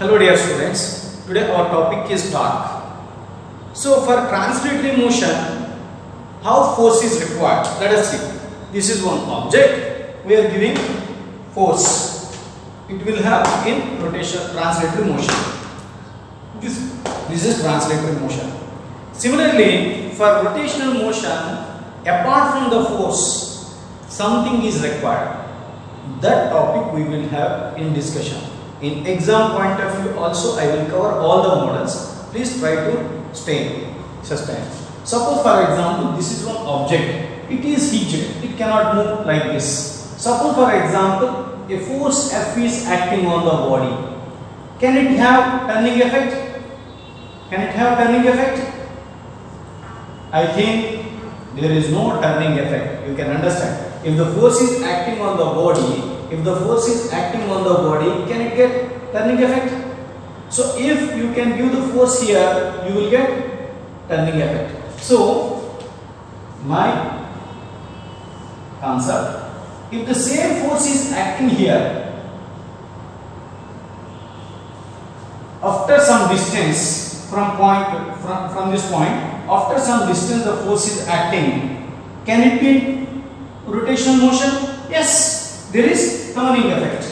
Hello dear students, today our topic is torque. So for translatory motion, how force is required? Let us see. This is one object, we are giving force. It will have in rotation, translatory motion. This is translatory motion. Similarly, for rotational motion, apart from the force, something is required. That topic we will have in discussion. In exam point of view also I will cover all the models. Please try to sustain. Suppose for example this is one object. It is hitched. It cannot move like this. Suppose for example a force F is acting on the body. Can it have turning effect? Can it have turning effect? I think there is no turning effect. You can understand. If the force is acting on the body, can it get turning effect? So if you can give the force here, you will get turning effect. So my concept, if the same force is acting here, after some distance from this point, after some distance the force is acting, can it be rotational motion? Yes, there is turning effect.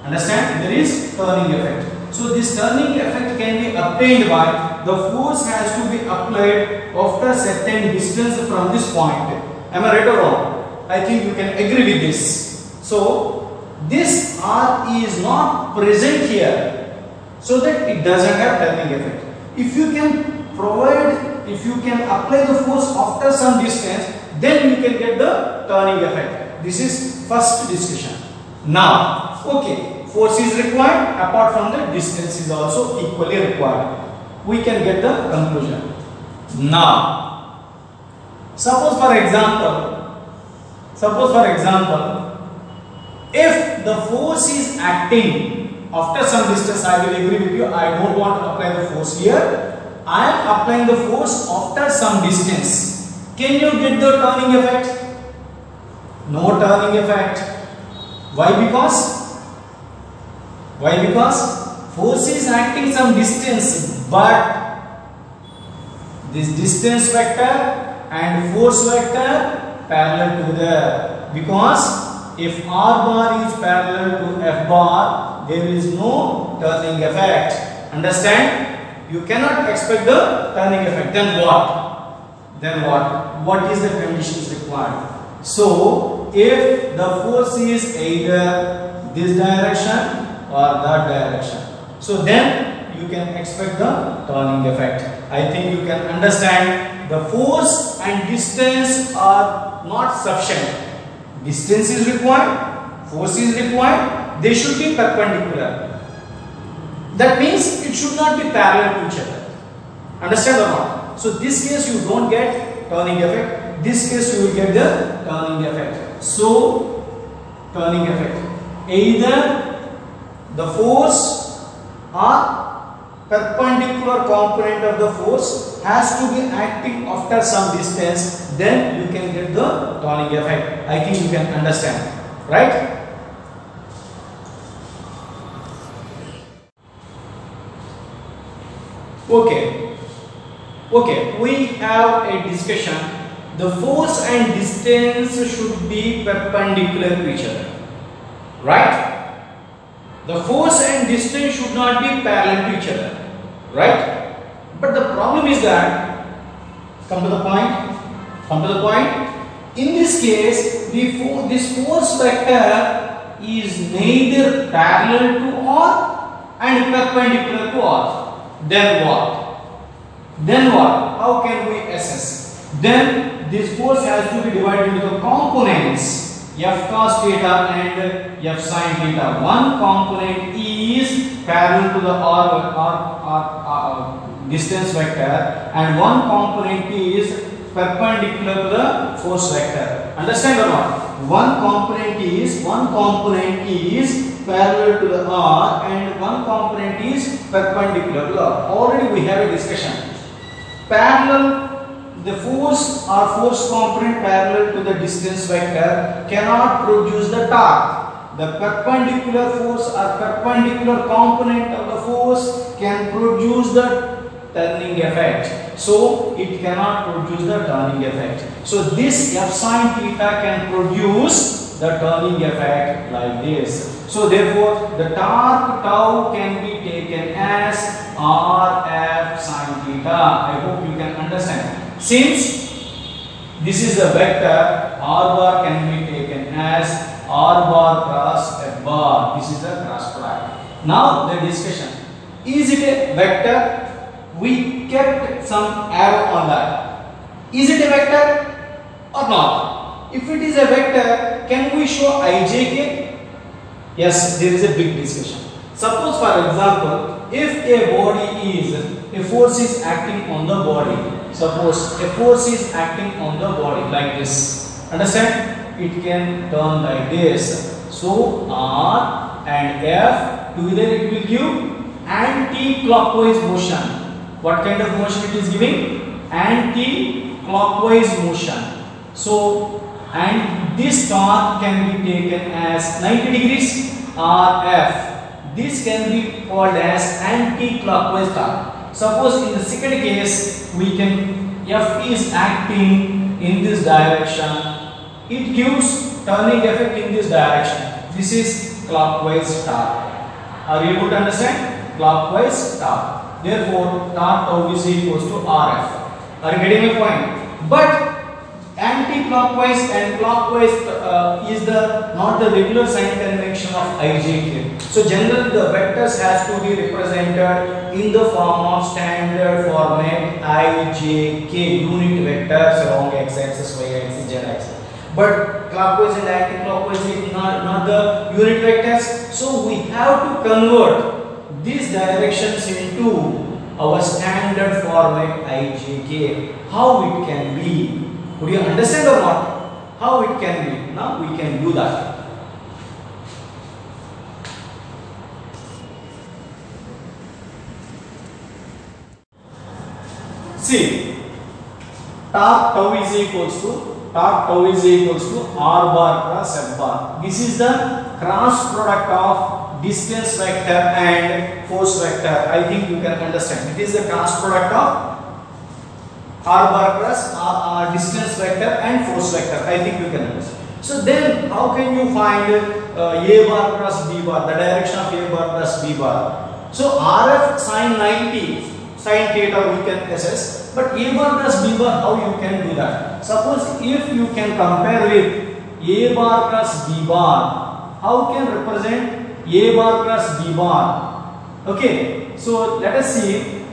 Understand? There is turning effect. So this turning effect can be obtained by the force has to be applied after certain distance from this point. Am I right or wrong? I think you can agree with this. So this R is not present here, so that it doesn't have turning effect. If you can apply the force after some distance, then you can get the turning effect. This is first discussion. Now, okay, force is required, apart from the distance is also equally required. We can get the conclusion. Now, suppose for example, if the force is acting after some distance, I will agree with you, I don't want to apply the force here. I am applying the force after some distance. Can you get the turning effect? No turning effect. Why? Because force is acting some distance, but this distance vector and force vector parallel to the, because if R bar is parallel to F bar, there is no turning effect. Understand? You cannot expect the turning effect. Then what? What is the conditions required? So, if the force is either this direction or that direction, so then you can expect the turning effect. I think you can understand the force and distance are not sufficient. Distance is required, force is required, they should be perpendicular. That means it should not be parallel to each other. Understand or not? So this case you don't get turning effect, this case you will get the turning effect. So turning effect, either the force or perpendicular component of the force has to be acting after some distance, then you can get the turning effect. I think you can understand, right? Okay, we have a discussion. The force and distance should be perpendicular to each other, right? The force and distance should not be parallel to each other, right? But the problem is that, come to the point. In this case, this force vector is neither parallel to R and perpendicular to R. Then what? How can we assess? Then this force has to be divided into the components F cos theta and F sin theta. One component is parallel to the R distance vector, and one component is perpendicular to the force vector. Understand or not? One component is parallel to the R and one component is perpendicular to the R. Already we have a discussion. The force or force component parallel to the distance vector cannot produce the torque. The perpendicular force or perpendicular component of the force force can produce the turning effect. So it cannot produce the turning effect. So this F sin theta can produce the turning effect like this. So therefore the torque tau can be taken as Rf sin theta. I hope you can understand. Since this is a vector, R bar can be taken as R bar cross F bar. This is the cross product. Now the discussion. Is it a vector? We kept some arrow on that. Is it a vector or not? If it is a vector, can we show ijk? Yes, there is a big discussion. Suppose for example, if a body is, a force is acting on the body. Suppose a force is acting on the body like this. Understand? It can turn like this. So R and F together it will give anti-clockwise motion. What kind of motion it is giving? Anti-clockwise motion. So, and this torque can be taken as 90 degrees RF. This can be called as anti-clockwise torque. Suppose in the second case, we can, F is acting in this direction. It gives turning effect in this direction. This is clockwise torque. Are you able to understand? Clockwise torque. Therefore, torque tau is equals to Rf. Are you getting my point? But anti-clockwise and clockwise is the not the regular sign convention of ijk. So generally the vectors has to be represented in the form of standard format ijk, unit vectors along x-axis, y-axis, z-axis. But clockwise and anti-clockwise is not the unit vectors. So we have to convert these directions into our standard format ijk. How it can be? Could you understand or not? How it can be? Now we can do that. See, torque tau is equals to R bar cross F bar. This is the cross product of distance vector and force vector. I think you can understand. It is the cross product of R bar cross distance vector and force vector. I think you can understand. So then how can you find A bar cross B bar, the direction of A bar cross B bar? So RF sin 90 sin theta we can assess, but A bar cross B bar, how you can do that? Suppose if you can compare with A bar cross B bar, how can represent A bar cross B bar? Okay, so let us see.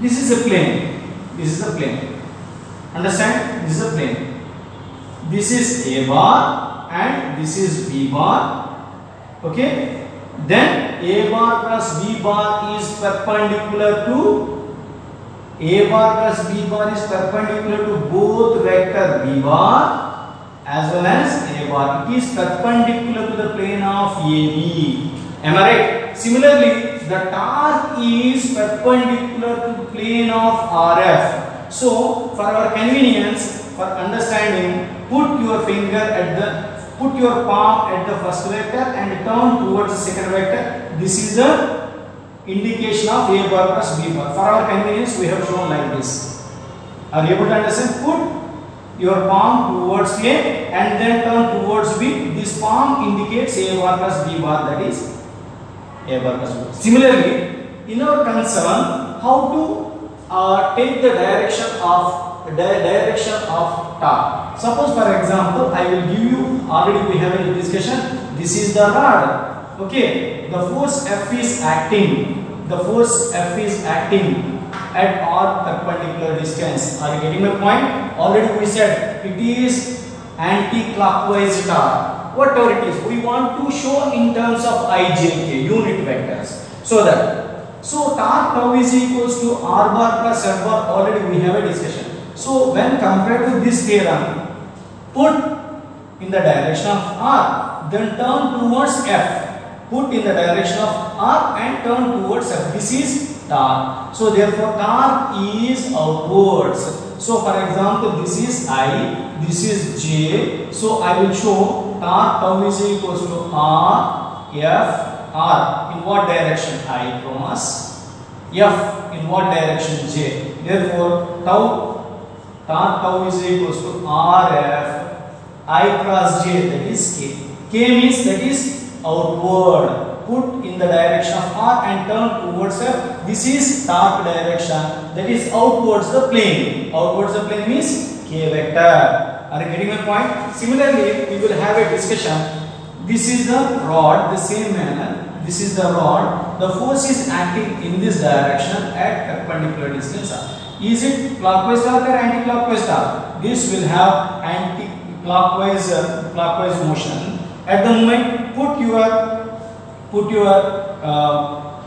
This is a plane. This is a plane. Understand? This is a plane. This is A bar and this is B bar. Okay. Then A bar plus B bar is perpendicular to A bar plus B bar is perpendicular to both vector B bar as well as A bar. It is perpendicular to the plane of AB. Am I right? Similarly, the torque is perpendicular to the plane of RF. So, for our convenience, for understanding, put your palm at the first vector and turn towards the second vector. This is the indication of A bar plus B bar. For our convenience, we have shown like this. Are you able to understand? Put your palm towards A and then turn towards B. This palm indicates A bar plus B bar, that is A bar plus B bar. Similarly, in our concern, how to take the direction of torque. Suppose for example, I will give you, already we have a discussion, this is the rod. Okay, the force F is acting. The force F is acting at R perpendicular distance. Are you getting my point? Already we said it is anti-clockwise torque. Whatever it is, we want to show in terms of ijk, unit vectors. So torque tau is equals to R bar plus F bar. Already we have a discussion. So when compared to this theorem, put in the direction of R, then turn towards F. Put in the direction of R and turn towards F. This is torque. So therefore torque is outwards. So for example, this is I, this is J. So I will show torque tau is equals to R, F, R. In in what direction? I cross F in what direction? J. Therefore, tau is equals to RF I cross J, that is K. K means that is outward. Put in the direction of R and turn towards F. This is torque direction, that is outwards the plane. Outwards the plane means K vector. Are you getting my point? Similarly, we will have a discussion. This is the rod, the same manner. This is the rod. The force is acting in this direction at perpendicular distance. Is it clockwise torque or anti-clockwise torque? This will have anti-clockwise clockwise motion. At the moment, put your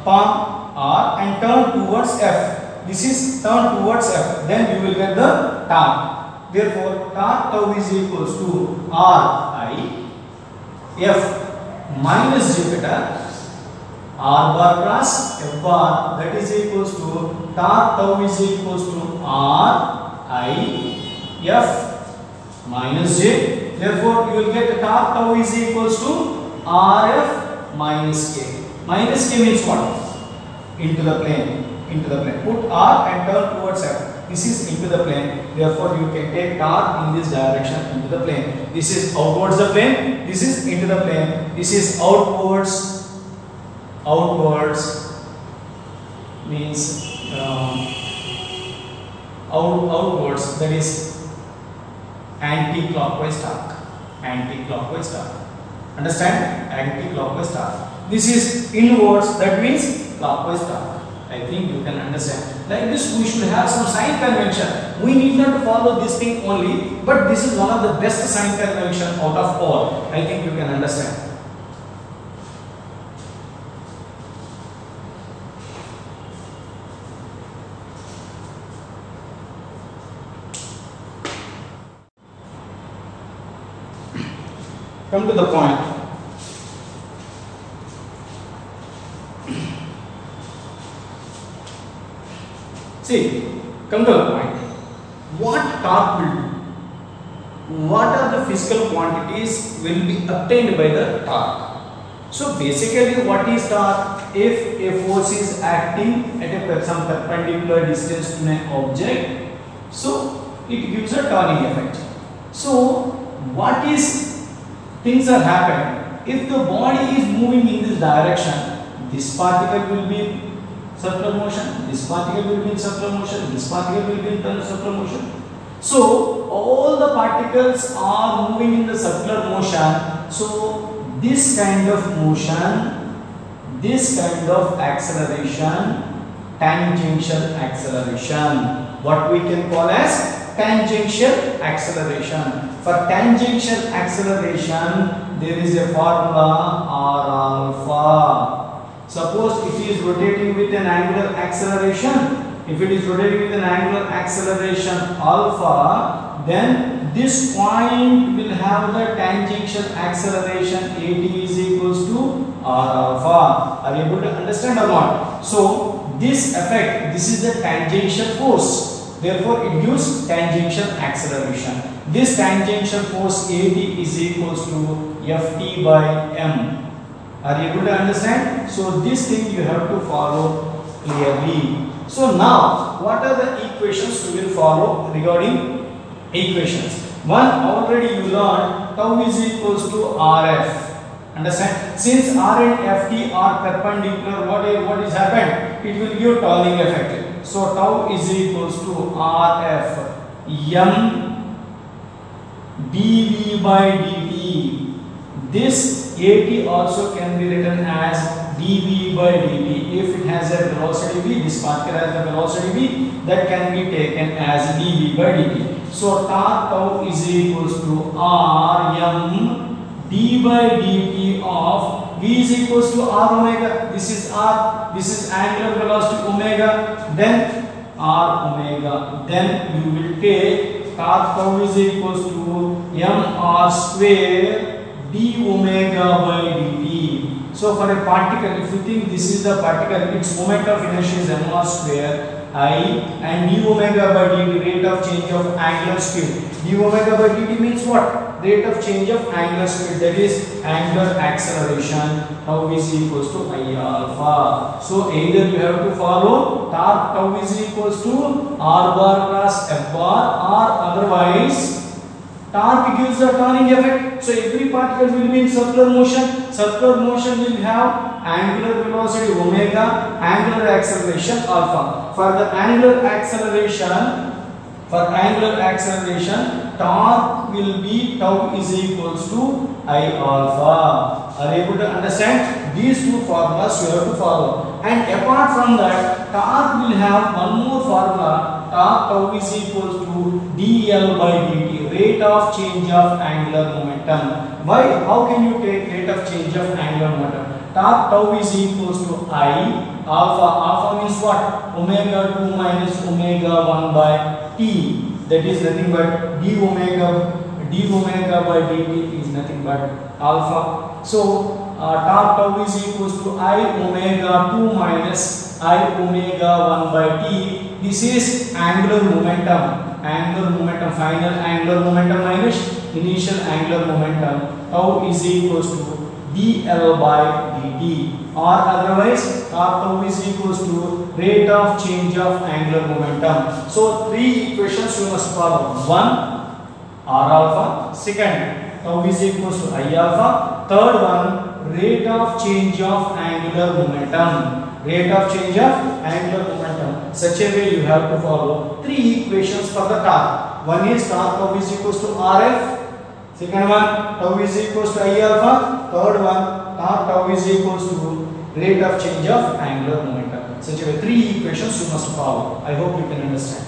palm R and turn towards F. This is turn towards F. Then you will get the torque. Therefore, torque tau is equals to R I F minus J beta R bar cross F bar, that is equals to torque tau is equals to R I F minus J. Therefore, you will get the torque tau is equals to RF minus K. Minus K means what? Into the plane. Into the plane. Put R and turn towards F. This is into the plane. Therefore, you can take torque in this direction into the plane. This is outwards the plane. This is into the plane. This is outwards. Outwards means outwards. That is anti-clockwise torque. Anti-clockwise torque. Understand? Anti-clockwise torque. This is inwards. That means clockwise torque. I think you can understand. Like this, we should have some sign convention. We need not follow this thing only, but this is one of the best sign convention out of all. I think you can understand. Come to the point. See, come to the point. What torque will do? What are the physical quantities will be obtained by the torque? So basically, what is torque? If a force is acting at some perpendicular distance to an object, so it gives a turning effect. So what is things are happening? If the body is moving in this direction, this particle will be circular motion, this particle will be in circular motion, this particle will be in circular motion. So all the particles are moving in the circular motion. So this kind of motion, this kind of acceleration, tangential acceleration, what we can call as tangential acceleration. For tangential acceleration, there is a formula R alpha. Suppose it is rotating with an angular acceleration. If it is rotating with an angular acceleration alpha, then this point will have the tangential acceleration at is equals to R alpha. Are you able to understand or not? So this effect, this is the tangential force. Therefore, it gives tangential acceleration. This tangential force at is equals to Ft by m. Are you able to understand? So this thing you have to follow clearly. So now, what are the equations we will follow regarding equations? One, already you learned tau is equals to Rf. Understand? Since R and Ft are perpendicular, what is happened? It will give turning effect. So tau is equals to Rf m dv by dt. This at also can be written as dv by dt. If it has a velocity v, this particle has a velocity v, that can be taken as dv by dt. So torque tau is equals to r m d by dt of v is equals to r omega. This is r, this is angular velocity omega, then r omega. Then you will take torque tau is equals to mr square d omega by dt. So for a particle, if you think this is the particle, its moment of inertia is mr square, I, and d omega by dt, rate of change of angular speed. D omega by dt means what? Rate of change of angular speed, that is angular acceleration. Tau is equals to I alpha. So either you have to follow torque tau is equals to R bar plus F bar, or otherwise torque gives the turning effect. So every particle will be in circular motion. Circular motion will have angular velocity omega, angular acceleration alpha. For the angular acceleration, torque will be tau is equals to I alpha. Are you able to understand? These two formulas you have to follow. And apart from that, torque will have one more formula. Torque tau is equals to dl by dt, rate of change of angular momentum. Why? How can you take rate of change of angular momentum? Torque tau is equals to I alpha. Alpha means what? Omega 2 minus omega 1 by t. That is nothing but d omega by dt is nothing but alpha. So torque tau is equals to I omega 2 minus I omega 1 by t. This is angular momentum. Final angular momentum minus initial angular momentum. Tau is equals to dl by dt, or otherwise torque tau is equals to rate of change of angular momentum. So three equations you must follow. One, R alpha. Second, tau is equals to I alpha. Third one, rate of change of angular momentum. Such a way you have to follow three equations for the torque. One is torque tau is equals to Rf. Second one, tau is equals to I alpha. Third one, torque tau is equals to rate of change of angular momentum. Such a way, three equations you must follow. I hope you can understand.